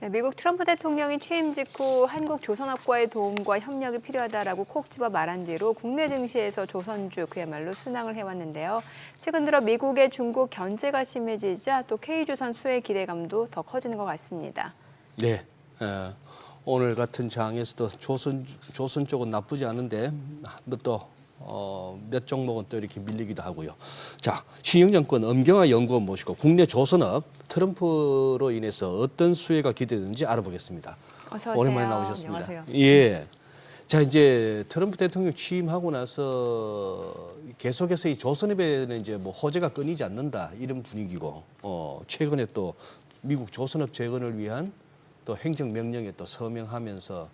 네, 미국 트럼프 대통령이 취임 직후 한국 조선업과의 도움과 협력이 필요하다라고 콕 집어 말한 뒤로 국내 증시에서 조선주 그야말로 순항을 해왔는데요. 최근 들어 미국의 중국 견제가 심해지자 또 K조선 수혜 기대감도 더 커지는 것 같습니다. 네, 오늘 같은 장에서도 조선 쪽은 나쁘지 않은데 몇 종목은 또 이렇게 밀리기도 하고요. 자, 신영정권 엄경화 연구원 모시고 국내 조선업 트럼프로 인해서 어떤 수혜가 기대되는지 알아보겠습니다. 어서 오세요. 오랜만에 나오셨습니다. 안녕하세요. 예. 자, 이제 트럼프 대통령 취임하고 나서 계속해서 이 조선업에는 이제 뭐 호재가 끊이지 않는다 이런 분위기고, 최근에 또 미국 조선업 재건을 위한 또 행정명령에 또 서명하면서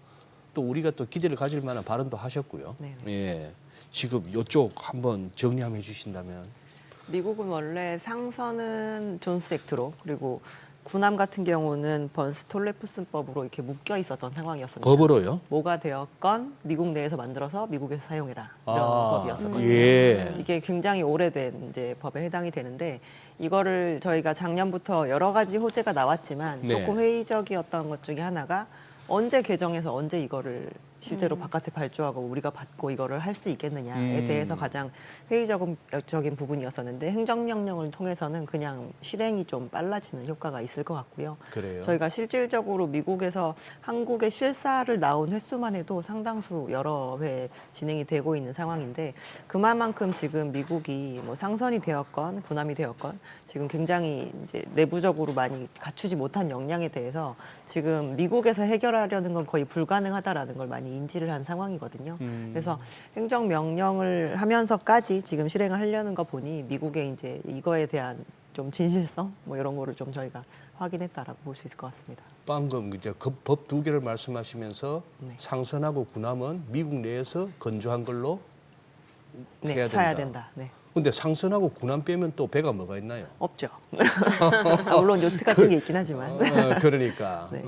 또 우리가 또 기대를 가질 만한 발언도 하셨고요. 네네. 예. 지금 이쪽 한번 정리 한번 해주신다면. 미국은 원래 상선은 존스 액트로 그리고 군함 같은 경우는 번스톨레프슨법으로 이렇게 묶여 있었던 상황이었습니다. 법으로요? 뭐가 되었건 미국 내에서 만들어서 미국에서 사용해라 이런 법이었었거든요. 예. 이게 굉장히 오래된 이제 법에 해당이 되는데 이거를 저희가 작년부터 여러 가지 호재가 나왔지만 네. 조금 회의적이었던 것 중에 하나가 언제 개정해서 언제 이거를 실제로 바깥에 발주하고 우리가 받고 이거를 할 수 있겠느냐에 대해서 가장 회의적인 부분이었었는데 행정명령을 통해서는 그냥 실행이 좀 빨라지는 효과가 있을 것 같고요. 그래요? 저희가 실질적으로 미국에서 한국의 실사를 나온 횟수만 해도 상당수 여러 회 진행이 되고 있는 상황인데 그만큼 지금 미국이 뭐 상선이 되었건 군함이 되었건 지금 굉장히 이제 내부적으로 많이 갖추지 못한 역량에 대해서 지금 미국에서 해결하려는 건 거의 불가능하다라는 걸 많이 인지를 한 상황이거든요. 그래서 행정명령을 하면서까지 지금 실행을 하려는 거 보니 미국의 이제 이거에 대한 좀 진실성 뭐 이런 거를 좀 저희가 확인했다라고 볼 수 있을 것 같습니다. 방금 이제 그 법 두 개를 말씀하시면서 네. 상선하고 군함은 미국 내에서 건조한 걸로 네, 해야 사야 된다. 된다. 네. 근데 상선하고 군함 빼면 또 배가 뭐가 있나요? 없죠. 물론 요트 같은 게 있긴 하지만. 그러니까. 네.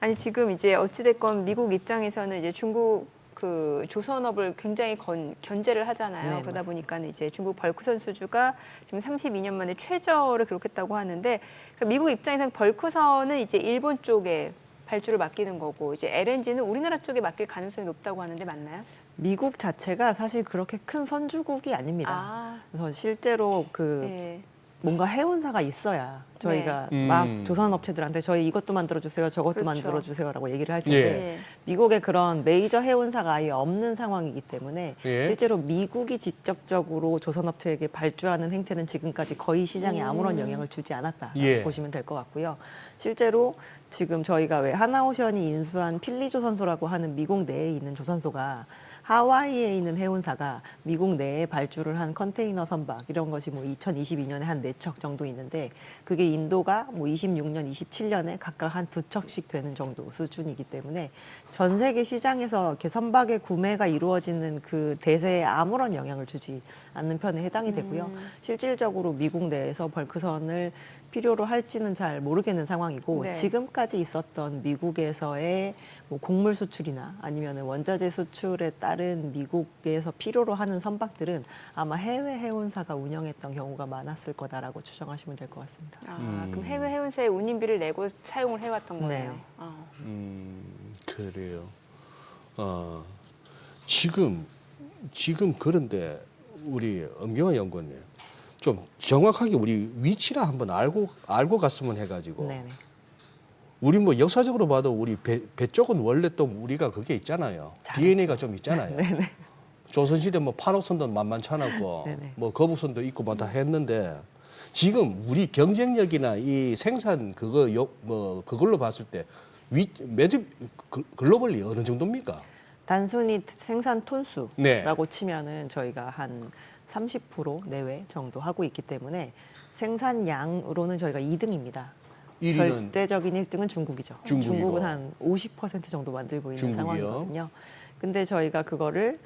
아니 지금 이제 어찌됐건 미국 입장에서는 이제 중국 그 조선업을 굉장히 견제를 하잖아요. 네, 그러다 맞습니다. 보니까 이제 중국 벌크선 수주가 지금 32년 만에 최저를 기록했다고 하는데 그러니까 미국 입장에서는 벌크선은 이제 일본 쪽에 발주를 맡기는 거고 이제 LNG는 우리나라 쪽에 맡길 가능성이 높다고 하는데 맞나요? 미국 자체가 사실 그렇게 큰 선주국이 아닙니다. 아, 그래서 실제로 그 네. 뭔가 해운사가 있어야 저희가 네. 막 조선업체들한테 저희 이것도 만들어주세요, 저것도 그렇죠. 만들어주세요라고 얘기를 할 텐데 예. 미국에 그런 메이저 해운사가 아예 없는 상황이기 때문에 예. 실제로 미국이 직접적으로 조선업체에게 발주하는 행태는 지금까지 거의 시장에 아무런 영향을 주지 않았다 예. 보시면 될 것 같고요. 실제로 지금 저희가 왜 하나오션이 인수한 필리조선소라고 하는 미국 내에 있는 조선소가 하와이에 있는 해운사가 미국 내에 발주를 한 컨테이너 선박 이런 것이 뭐 2022년에 한 4척 정도 있는데 그게 인도가 뭐 26년, 27년에 각각 한 2척씩 되는 정도 수준이기 때문에 전 세계 시장에서 이렇게 선박의 구매가 이루어지는 그 대세에 아무런 영향을 주지 않는 편에 해당이 되고요. 실질적으로 미국 내에서 벌크선을 필요로 할지는 잘 모르겠는 상황이고 네. 지금까지 있었던 미국에서의 뭐 곡물 수출이나 아니면 원자재 수출에 따른 미국에서 필요로 하는 선박들은 아마 해외 해운사가 운영했던 경우가 많았을 거다라고 추정하시면 될 것 같습니다. 아, 그럼 해외 해운사에 운임비를 내고 사용을 해왔던 거네요. 네네. 그래요. 지금 그런데 우리 엄경화 연구원님 좀 정확하게 우리 위치를 한번 알고 갔으면 해가지고 네네. 우리 뭐 역사적으로 봐도 우리 배 쪽은 원래 또 우리가 그게 있잖아요. 잘했죠. DNA가 좀 있잖아요. 네네. 조선시대 뭐 판옥선도 만만치 않았고 네네. 뭐 거북선도 있고 뭐 다 했는데 지금 우리 경쟁력이나 이 생산 그걸로 봤을 때 글로벌리 어느 정도입니까? 단순히 생산 톤수라고 네. 치면은 저희가 한 30% 내외 정도 하고 있기 때문에 생산량으로는 저희가 2등입니다. 1위는 절대적인 1등은 중국이죠. 중국이고. 중국은 한 50% 정도 만들고 있는 중국이요? 상황이거든요. 근데 저희가 그거를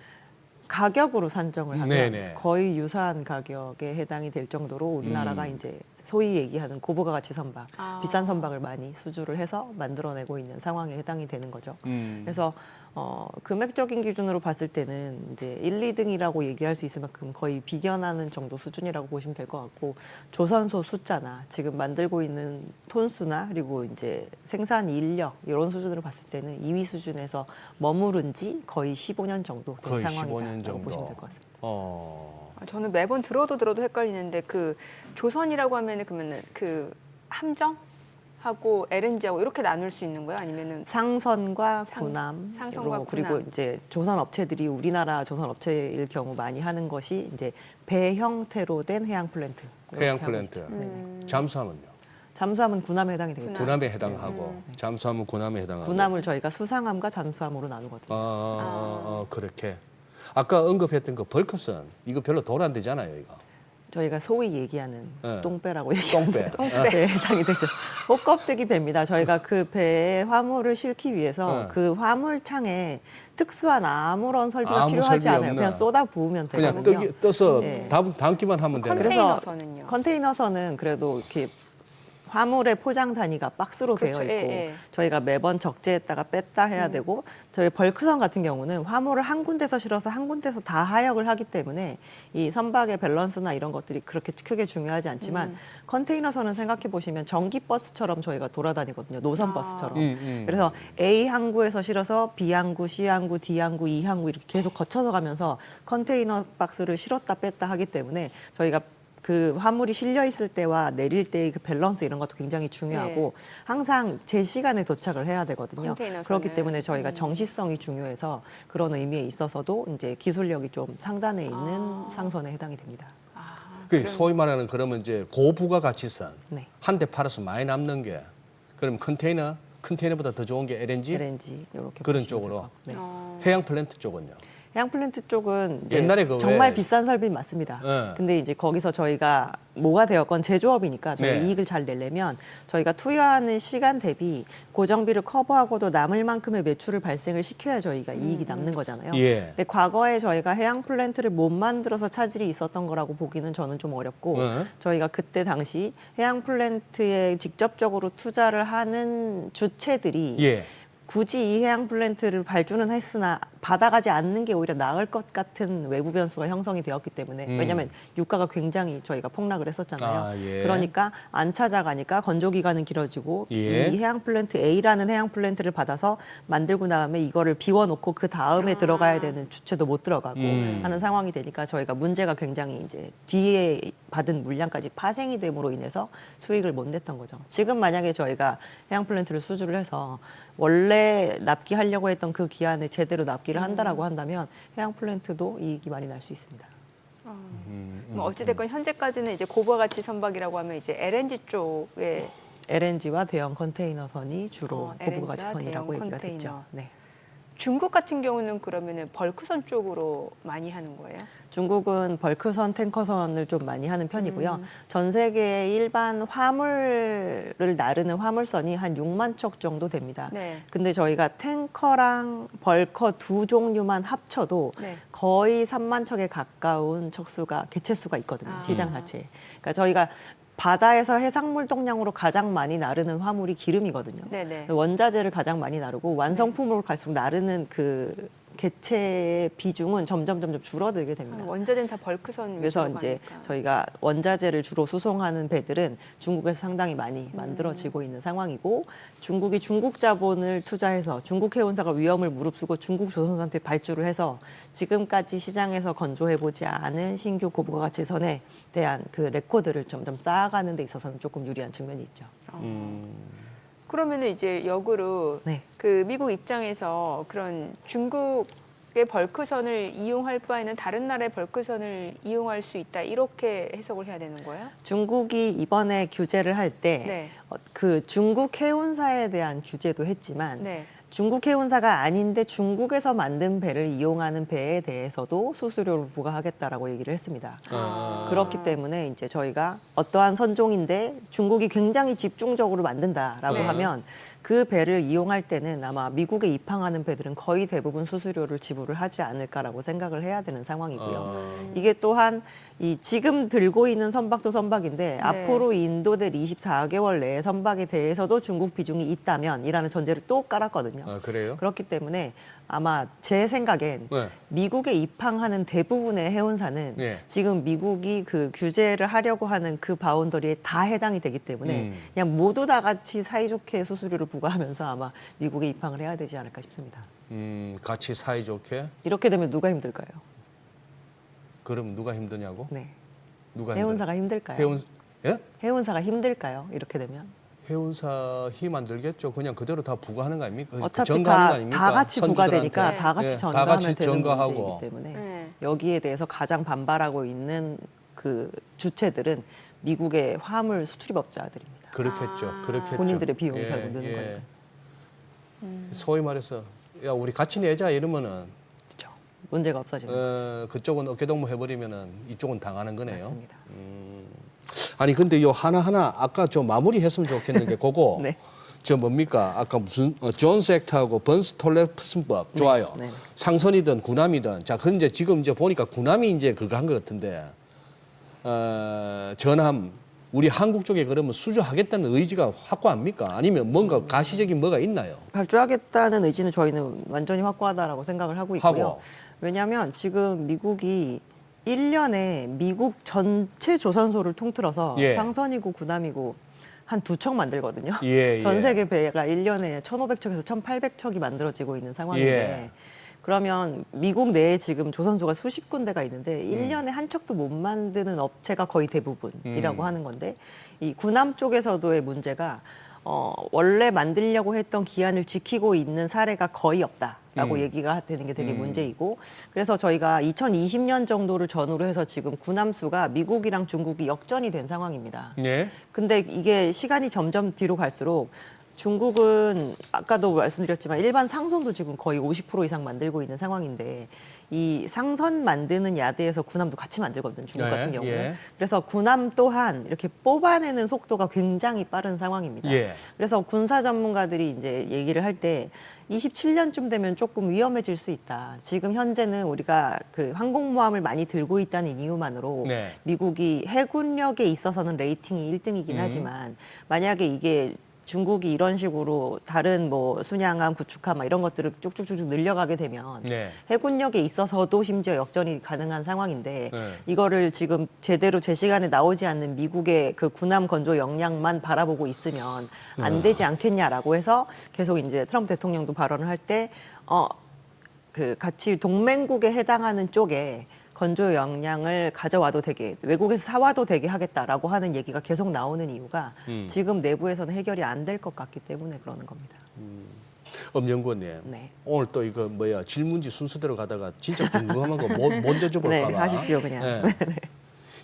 가격으로 산정을 하면 네네. 거의 유사한 가격에 해당이 될 정도로 우리나라가 이제 소위 얘기하는 고부가 가치 선박, 비싼 선박을 많이 수주를 해서 만들어내고 있는 상황에 해당이 되는 거죠. 그래서 금액적인 기준으로 봤을 때는 이제 1, 2등이라고 얘기할 수 있을 만큼 거의 비견하는 정도 수준이라고 보시면 될 것 같고, 조선소 숫자나 지금 만들고 있는 톤수나 그리고 이제 생산 인력 이런 수준으로 봤을 때는 2위 수준에서 머무른 지 거의 15년 정도 된 거의 15년 상황이라고 정도. 보시면 될 것 같습니다. 저는 매번 들어도 헷갈리는데 그 조선이라고 하면은 그러면은 그 함정하고 LNG하고 이렇게 나눌 수 있는 거예요? 아니면은 상선과 군함, 상선과 그리고 군함. 이제 조선 업체들이 우리나라 조선 업체일 경우 많이 하는 것이 이제 배 형태로 된 해양 플랜트. 이렇게 해양 하고 플랜트. 있죠. 네네. 잠수함은요? 잠수함은 군함에 해당이 되겠죠. 군함에 해당하고 잠수함은 군함에 해당하고. 군함을 저희가 수상함과 잠수함으로 나누거든요. 그렇게. 아까 언급했던 그 벌크선 이거 별로 돌 안 되잖아요, 이거. 저희가 소위 얘기하는 네. 똥배라고 얘기하는 똥배. 배에 해당이 되죠. 옷껍데기 배입니다. 저희가 그 배에 화물을 싣기 위해서 네. 그 화물창에 특수한 아무런 설비가 아무 필요하지 설비 않아요. 없나? 그냥 쏟아 부으면 그냥 되거든요. 떠서 네. 담기만 하면 되는. 그래서 컨테이너선은요? 컨테이너선은 그래도 이렇게 화물의 포장 단위가 박스로 그렇죠. 되어 있고 예, 예. 저희가 매번 적재했다가 뺐다 해야 되고, 저희 벌크선 같은 경우는 화물을 한 군데서 실어서 한 군데서 다 하역을 하기 때문에 이 선박의 밸런스나 이런 것들이 그렇게 크게 중요하지 않지만 컨테이너선은 생각해 보시면 전기 버스처럼 저희가 돌아다니거든요. 노선 버스처럼. 그래서 A 항구에서 실어서 B 항구, C 항구, D 항구, E 항구 이렇게 계속 거쳐서 가면서 컨테이너 박스를 실었다 뺐다 하기 때문에 저희가 그 화물이 실려 있을 때와 내릴 때의 그 밸런스 이런 것도 굉장히 중요하고 항상 제 시간에 도착을 해야 되거든요. 컨테이너선을. 그렇기 때문에 저희가 정시성이 중요해서 그런 의미에 있어서도 이제 기술력이 좀 상단에 있는 상선에 해당이 됩니다. 그 소위 말하는 그러면 이제 고부가 가치선. 네. 한 대 팔아서 많이 남는 게 그럼 컨테이너보다 더 좋은 게 LNG? LNG 이렇게 그런 보시면 쪽으로? 될 것 같고. 네. 해양 플랜트 쪽은요? 해양 플랜트 쪽은 이제 옛날에 그 정말 왜- 비싼 설비 맞습니다. 네. 근데 이제 거기서 저희가 뭐가 되었건 제조업이니까 저희 네. 이익을 잘 내려면 저희가 투여하는 시간 대비 고정비를 커버하고도 남을 만큼의 매출을 발생을 시켜야 저희가 이익이 남는 거잖아요. 예. 근데 과거에 저희가 해양 플랜트를 못 만들어서 차질이 있었던 거라고 보기는 저는 좀 어렵고 네. 저희가 그때 당시 해양 플랜트에 직접적으로 투자를 하는 주체들이 예. 굳이 이 해양 플랜트를 발주는 했으나 받아가지 않는 게 오히려 나을 것 같은 외부 변수가 형성이 되었기 때문에, 왜냐하면 유가가 굉장히 저희가 폭락을 했었잖아요. 아, 예. 그러니까 안 찾아가니까 건조 기간은 길어지고 예. 이 해양 플랜트 A라는 해양 플랜트를 받아서 만들고 나면 이거를 비워놓고 그 다음에 들어가야 되는 주체도 못 들어가고 하는 상황이 되니까 저희가 문제가 굉장히 이제 뒤에 받은 물량까지 파생이 됨으로 인해서 수익을 못 냈던 거죠. 지금 만약에 저희가 해양 플랜트를 수주를 해서 원래 납기하려고 했던 그 기한에 제대로 납기를 한다라고 한다면 해양 플랜트도 이익이 많이 날 수 있습니다. 뭐 어찌됐건 현재까지는 이제 고부가 가치 선박이라고 하면 이제 LNG 쪽에 LNG와 대형 컨테이너선이 주로 LNG 와 고부가 가치 선이라고 대형 얘기가 컨테이너. 됐죠. 네. 중국 같은 경우는 그러면은 벌크선 쪽으로 많이 하는 거예요? 중국은 벌크선, 탱커선을 좀 많이 하는 편이고요. 전 세계 일반 화물을 나르는 화물선이 한 6만 척 정도 됩니다. 네. 근데 저희가 탱커랑 벌커 두 종류만 합쳐도 네. 거의 3만 척에 가까운 척수가 개체수가 있거든요. 시장 자체에. 그러니까 저희가 바다에서 해산물 동량으로 가장 많이 나르는 화물이 기름이거든요. 네네. 원자재를 가장 많이 나르고 완성품으로 갈수록 나르는 그 개체의 비중은 점점 줄어들게 됩니다. 원자재는 다 벌크선 그래서 위주로 이제 가니까. 저희가 원자재를 주로 수송하는 배들은 중국에서 상당히 많이 만들어지고 있는 상황이고, 중국이 중국 자본을 투자해서 중국 해운사가 위험을 무릅쓰고 중국 조선소한테 발주를 해서 지금까지 시장에서 건조해보지 않은 신규 고부가 가치선에 대한 그 레코드를 점점 쌓아가는 데 있어서는 조금 유리한 측면이 있죠. 그러면은 이제 역으로 네. 그 미국 입장에서 그런 중국의 벌크선을 이용할 바에는 다른 나라의 벌크선을 이용할 수 있다 이렇게 해석을 해야 되는 거예요? 중국이 이번에 규제를 할 때 네. 그 중국 해운사에 대한 규제도 했지만 네. 중국 해운사가 아닌데 중국에서 만든 배를 이용하는 배에 대해서도 수수료를 부과하겠다라고 얘기를 했습니다. 그렇기 때문에 이제 저희가 어떠한 선종인데 중국이 굉장히 집중적으로 만든다라고 네. 하면 그 배를 이용할 때는 아마 미국에 입항하는 배들은 거의 대부분 수수료를 지불을 하지 않을까라고 생각을 해야 되는 상황이고요. 이게 또한 이 지금 들고 있는 선박도 선박인데 앞으로 인도될 24개월 내에 선박에 대해서도 중국 비중이 있다면이라는 전제를 또 깔았거든요. 아, 그래요? 그렇기 때문에 아마 제 생각엔 네. 미국에 입항하는 대부분의 해운사는 네. 지금 미국이 그 규제를 하려고 하는 그 바운더리에 다 해당이 되기 때문에 그냥 모두 다 같이 사이좋게 수수료를 부과하면서 아마 미국에 입항을 해야 되지 않을까 싶습니다. 같이 사이좋게. 이렇게 되면 누가 힘들까요? 그럼 누가 힘드냐고? 네. 누가 해운사가 힘들까요? 해운 예? 해운사가 힘들까요? 이렇게 되면 해운사 힘 안 들겠죠. 그냥 그대로 다 부과하는 거 아닙니까? 어차피 전가하는 거 다, 아닙니까? 다 같이 부과되니까 선주들한테. 다 같이 예, 전가하면 다 같이 되는 전가하고. 문제이기 때문에 네. 여기에 대해서 가장 반발하고 있는 그 주체들은 미국의 화물 수출입업자들입니다. 그렇겠죠. 그렇겠죠. 본인들의 비용이 결국 느는 거니까. 소위 말해서 야 우리 같이 내자 이러면은 그렇죠. 문제가 없어지는 거죠. 그쪽은 어깨동무 해버리면은 이쪽은 당하는 거네요. 맞습니다. 아니 근데 요 하나하나 아까 저 마무리했으면 좋겠는 게 그거 네. 저 뭡니까 아까 무슨 존스 액트하고 번스 톨레슨법 좋아요. 네. 상선이든 군함이든 자 그건 이제 지금 이제 보니까 군함이 이제 그거 한 것 같은데 전함 우리 한국 쪽에 그러면 수주하겠다는 의지가 확고합니까? 아니면 뭔가 가시적인 뭐가 있나요? 발주하겠다는 의지는 저희는 완전히 확고하다라고 생각을 하고 있고요. 하고. 왜냐하면 지금 미국이 1년에 미국 전체 조선소를 통틀어서 예. 상선이고 군함이고 한 2척 만들거든요. 예, 전 예. 세계 배가 1년에 1,500척에서 1,800척이 만들어지고 있는 상황인데 예. 그러면 미국 내에 지금 조선소가 수십 군데가 있는데 1년에 한 척도 못 만드는 업체가 거의 대부분이라고 하는 건데 이 군함 쪽에서도의 문제가 원래 만들려고 했던 기한을 지키고 있는 사례가 거의 없다라고 얘기가 되는 게 되게 문제이고 그래서 저희가 2020년 정도를 전후로 해서 지금 군함 수가 미국이랑 중국이 역전이 된 상황입니다. 예. 근데 이게 시간이 점점 뒤로 갈수록 중국은 아까도 말씀드렸지만 일반 상선도 지금 거의 50% 이상 만들고 있는 상황인데 이 상선 만드는 야드에서 군함도 같이 만들거든요. 중국 네, 같은 경우는. 예. 그래서 군함 또한 이렇게 뽑아내는 속도가 굉장히 빠른 상황입니다. 예. 그래서 군사 전문가들이 이제 얘기를 할 때 27년쯤 되면 조금 위험해질 수 있다. 지금 현재는 우리가 그 항공모함을 많이 들고 있다는 이유만으로 네. 미국이 해군력에 있어서는 레이팅이 1등이긴 하지만 만약에 이게 중국이 이런 식으로 다른 뭐 순양함, 구축함 이런 것들을 쭉쭉쭉 늘려가게 되면 네. 해군력에 있어서도 심지어 역전이 가능한 상황인데 네. 이거를 지금 제대로 제 시간에 나오지 않는 미국의 그 군함 건조 역량만 바라보고 있으면 안 되지 않겠냐라고 해서 계속 이제 트럼프 대통령도 발언을 할 때 그 같이 동맹국에 해당하는 쪽에 건조 역량을 가져와도 되게 외국에서 사와도 되게 하겠다라고 하는 얘기가 계속 나오는 이유가 지금 내부에서는 해결이 안 될 것 같기 때문에 그러는 겁니다. 엄연구원님. 네. 오늘 또 이거 뭐야 질문지 순서대로 가다가 진짜 궁금한 거 먼저 줘볼까 봐. 네, 하십시오 그냥. 네.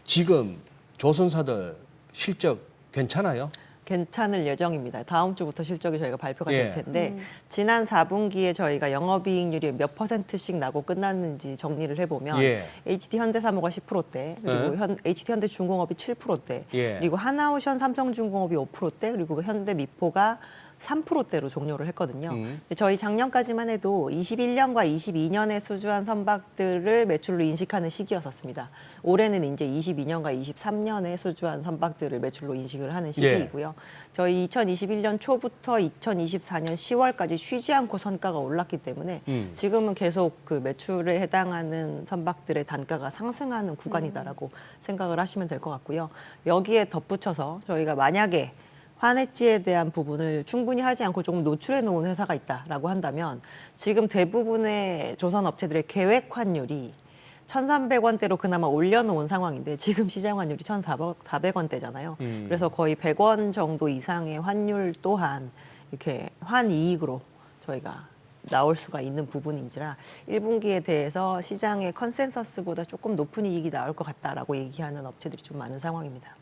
지금 조선사들 실적 괜찮아요? 괜찮을 예정입니다. 다음 주부터 실적이 저희가 발표가 예. 될 텐데 지난 4분기에 저희가 영업이익률이 몇 %씩 나고 끝났는지 정리를 해보면 예. HT 현대사모가 10%대 그리고 예. HT 현대중공업이 7%대 예. 그리고 하나오션 삼성중공업이 5%대 그리고 현대미포가 3%대로 종료를 했거든요. 근데 저희 작년까지만 해도 21년과 22년에 수주한 선박들을 매출로 인식하는 시기였었습니다. 올해는 이제 22년과 23년에 수주한 선박들을 매출로 인식을 하는 시기이고요. 저희 2021년 초부터 2024년 10월까지 쉬지 않고 선가가 올랐기 때문에 지금은 계속 그 매출에 해당하는 선박들의 단가가 상승하는 구간이다라고 생각을 하시면 될 것 같고요. 여기에 덧붙여서 저희가 만약에 환해지에 대한 부분을 충분히 하지 않고 조금 노출해 놓은 회사가 있다라고 한다면 지금 대부분의 조선 업체들의 계획 환율이 1,300원대로 그나마 올려놓은 상황인데 지금 시장 환율이 1,400원대잖아요. 그래서 거의 100원 정도 이상의 환율 또한 이렇게 환이익으로 저희가 나올 수가 있는 부분인지라 1분기에 대해서 시장의 컨센서스보다 조금 높은 이익이 나올 것 같다라고 얘기하는 업체들이 좀 많은 상황입니다.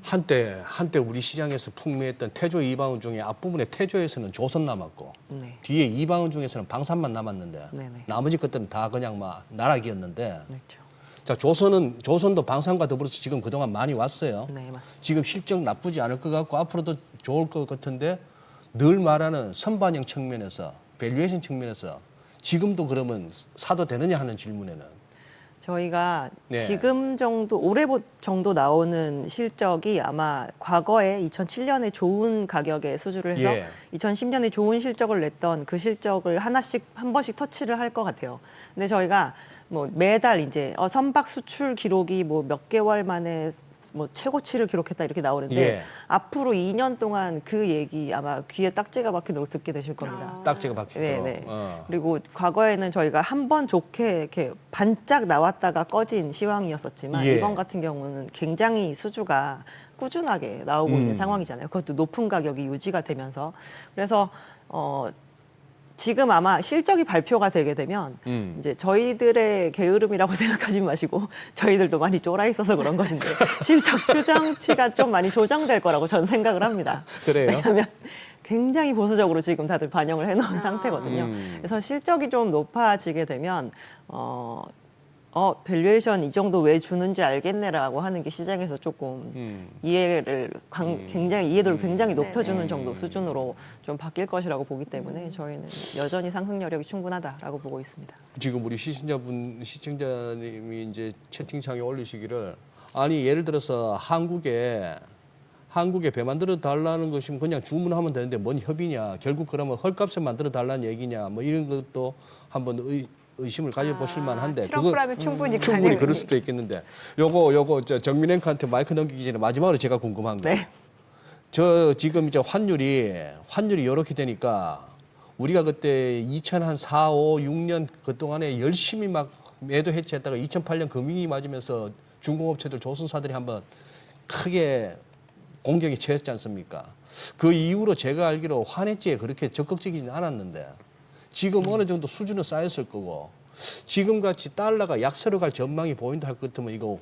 한때 우리 시장에서 풍미했던 태조 이방원 중에 앞부분에 태조에서는 조선 남았고 네. 뒤에 이방원 중에서는 방산만 남았는데 네네. 나머지 것들은 다 그냥 막 나락이었는데 그렇죠. 자 조선도 방산과 더불어서 지금 그동안 많이 왔어요. 네, 맞습니다. 지금 실적 나쁘지 않을 것 같고 앞으로도 좋을 것 같은데 늘 말하는 선반영 측면에서 밸류에이션 측면에서 지금도 그러면 사도 되느냐 하는 질문에는 저희가 네. 지금 정도 올해 정도 나오는 실적이 아마 과거에 2007년에 좋은 가격에 수주를 해서 예. 2010년에 좋은 실적을 냈던 그 실적을 한 번씩 터치를 할 것 같아요. 근데 저희가 뭐 매달 이제 선박 수출 기록이 뭐 몇 개월 만에 뭐 최고치를 기록했다 이렇게 나오는데 예. 앞으로 2년 동안 그 얘기 아마 귀에 딱지가 박히도록 듣게 되실 겁니다. 딱지가 박히도록. 네네. 그리고 과거에는 저희가 한 번 좋게 이렇게 반짝 나왔다가 꺼진 시황이었었지만 예. 이번 같은 경우는 굉장히 수주가 꾸준하게 나오고 있는 상황이잖아요. 그것도 높은 가격이 유지가 되면서 그래서 지금 아마 실적이 발표가 되게 되면 이제 저희들의 게으름이라고 생각하지 마시고 저희들도 많이 쫄아 있어서 그런 것인데 실적 추정치가 좀 많이 조정될 거라고 저는 생각을 합니다. 그래요? 왜냐하면 굉장히 보수적으로 지금 다들 반영을 해놓은 상태거든요. 그래서 실적이 좀 높아지게 되면 밸류에이션 이 정도 왜 주는지 알겠네라고 하는 게 시장에서 조금 이해를 굉장히 이해도를 굉장히 높여주는 정도 수준으로 좀 바뀔 것이라고 보기 때문에 저희는 여전히 상승 여력이 충분하다라고 보고 있습니다. 지금 우리 시청자님이 이제 채팅창에 올리시기를 아니 예를 들어서 한국에 배 만들어 달라는 것이면 그냥 주문하면 되는데 뭔 협의냐 결국 그러면 헐값에 만들어 달라는 얘기냐 뭐 이런 것도 한번 의심을 가져보실 만한데 트럼프라면 충분히 충분히 가능해요. 그럴 수도 있겠는데 요거 저 정민앵커한테 마이크 넘기기 전에 마지막으로 제가 궁금한 거. 네. 저 지금 이제 환율이 이렇게 되니까 우리가 그때 2004, 5, 6년 그동안에 열심히 막 매도 해체했다가 2008년 금융위 맞으면서 중공업체들 조선사들이 한번 크게 공격에 처했지 않습니까? 그 이후로 제가 알기로 환해지에 그렇게 적극적이지는 않았는데 지금 어느 정도 수준은 쌓였을 거고 지금같이 달러가 약세로 갈 전망이 보인다 할 것 같으면 이거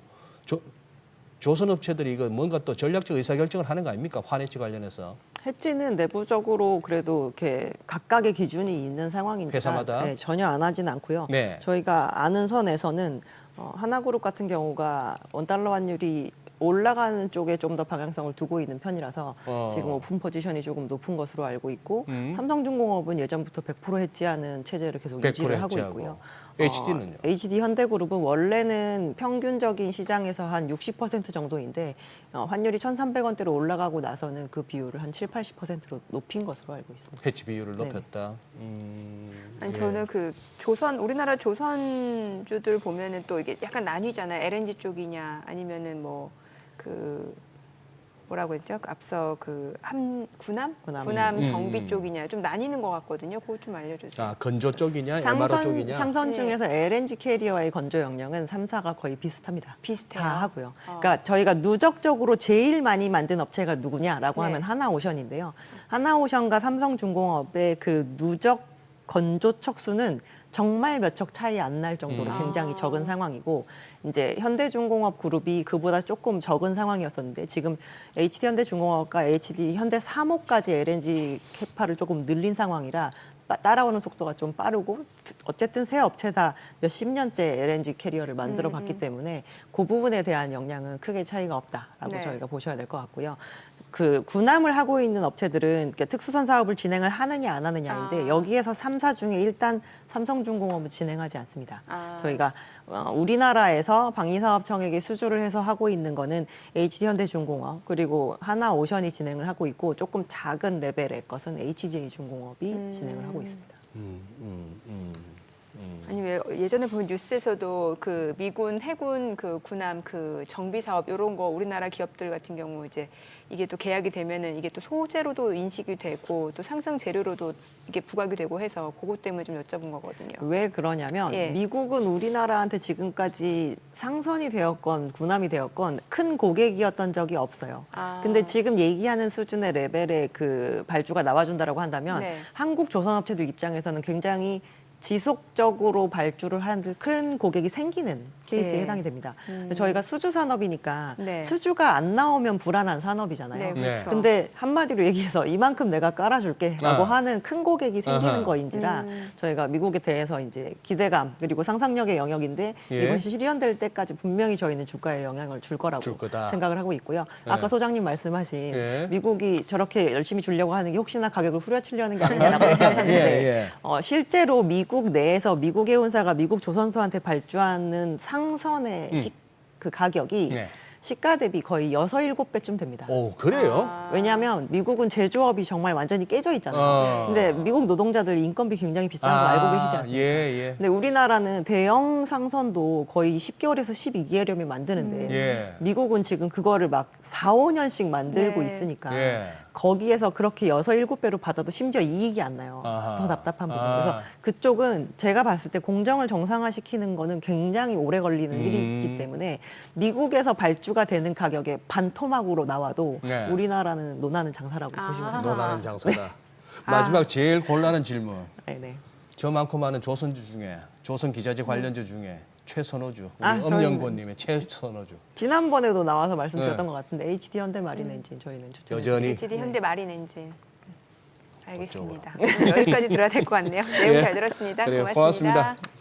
조선업체들이 이거 뭔가 또 전략적 의사결정을 하는 거 아닙니까? 환해지 관련해서. 해지는 내부적으로 그래도 이렇게 각각의 기준이 있는 상황이니까 회사마다? 네, 전혀 안 하진 않고요. 네. 저희가 아는 선에서는 하나그룹 같은 경우가 원달러 환율이 올라가는 쪽에 좀 더 방향성을 두고 있는 편이라서 지금 오픈 포지션이 조금 높은 것으로 알고 있고 삼성중공업은 예전부터 100% 해지하는 체제를 계속 100% 유지를 하고 해지하고. 있고요. HD는요? HD 현대그룹은 원래는 평균적인 시장에서 한 60% 정도인데 환율이 1,300원대로 올라가고 나서는 그 비율을 한 7, 80%로 높인 것으로 알고 있습니다. 해지 비율을 네네. 높였다. 아니 예. 저는 그 우리나라 조선주들 보면은 또 이게 약간 나뉘잖아요. LNG 쪽이냐 아니면은 뭐 그 뭐라고 했죠? 앞서 그 군함 정비 쪽이냐 좀 나뉘는 것 같거든요. 그거 좀 알려주세요. 아 건조 쪽이냐, MRO 쪽이냐? 상선 네. 중에서 LNG 캐리어의 건조 역량은 3사가 거의 비슷합니다. 비슷해요. 다 하고요. 그러니까 저희가 누적적으로 제일 많이 만든 업체가 누구냐라고 네. 하면 하나오션인데요. 하나오션과 삼성중공업의 그 누적 건조 척수는 정말 몇 척 차이 안 날 정도로 굉장히 적은 상황이고 이제 현대중공업 그룹이 그보다 조금 적은 상황이었었는데 지금 HD현대중공업과 HD현대사모까지 LNG 캐파를 조금 늘린 상황이라 따라오는 속도가 좀 빠르고 어쨌든 새 업체다 몇십 년째 LNG 캐리어를 만들어 봤기 때문에 그 부분에 대한 영향은 크게 차이가 없다라고 네. 저희가 보셔야 될 것 같고요. 그 군함을 하고 있는 업체들은 특수선 사업을 진행을 하느냐 안 하느냐인데 여기에서 3사 중에 일단 삼성중공업은 진행하지 않습니다. 저희가 우리나라에서 방위사업청에게 수주를 해서 하고 있는 거는 HD현대중공업 그리고 하나오션이 진행을 하고 있고 조금 작은 레벨의 것은 HJ중공업이 진행을 하고 있습니다. 아니 왜 예전에 보면 뉴스에서도 그 미군 해군 그 군함 그 정비 사업 이런 거 우리나라 기업들 같은 경우 이제 이게 또 계약이 되면은 이게 또 소재로도 인식이 되고 또 상승 재료로도 이게 부각이 되고 해서 그것 때문에 좀 여쭤본 거거든요. 왜 그러냐면 예. 미국은 우리나라한테 지금까지 상선이 되었건 군함이 되었건 큰 고객이었던 적이 없어요. 근데 지금 얘기하는 수준의 레벨의 그 발주가 나와준다라고 한다면 네. 한국 조선업체들 입장에서는 굉장히 지속적으로 발주를 하는 큰 고객이 생기는 케이스에 네. 해당이 됩니다. 저희가 수주 산업이니까 네. 수주가 안 나오면 불안한 산업이잖아요. 네, 그렇죠. 근데 한마디로 얘기해서 이만큼 내가 깔아줄게라고 아. 하는 큰 고객이 생기는 아하. 거인지라 저희가 미국에 대해서 이제 기대감 그리고 상상력의 영역인데 예. 이것이 실현될 때까지 분명히 저희는 주가에 영향을 줄 거라고 줄 거다. 생각을 하고 있고요. 아까 예. 소장님 말씀하신 예. 미국이 저렇게 열심히 주려고 하는 게 혹시나 가격을 후려치려는 게 아니냐고 얘기하셨는데 예, 예. 실제로 미국 내에서 미국 해운사가 미국 조선소한테 발주하는 상선의 그 가격이 네. 시가 대비 거의 6, 7배쯤 됩니다. 오, 그래요? 왜냐하면 미국은 제조업이 정말 완전히 깨져 있잖아요. 어. 근데 미국 노동자들 인건비 굉장히 비싼 거 알고 계시지 않습니까? 예, 예. 근데 우리나라는 대형 상선도 거의 10개월에서 12개월이면 만드는데 예. 미국은 지금 그거를 막 4, 5년씩 만들고 네. 있으니까 예. 거기에서 그렇게 6, 7배로 받아도 심지어 이익이 안 나요. 아하. 더 답답한 부분. 아. 그래서 그쪽은 제가 봤을 때 공정을 정상화시키는 거는 굉장히 오래 걸리는 일이기 때문에 미국에서 발주가 되는 가격에 반토막으로 나와도 네. 우리나라는 논하는 장사라고 보시면 됩니다. 논하는 장사다. 마지막 제일 곤란한 질문. 네네. 저 많고 많은 조선주 중에 조선 기자재 관련주 중에 최선호주 우리 아, 저희는- 엄영권님의 최선호주 지난번에도 나와서 말씀드렸던 네. 것 같은데 HD 현대마린 엔진 저희는 추천. 여전히 HD 현대 마린 엔진. 알겠습니다. 오늘 여기까지 들어야 될 것 같네요. 내용 예. 잘 들었습니다. 그래요. 고맙습니다. 고맙습니다.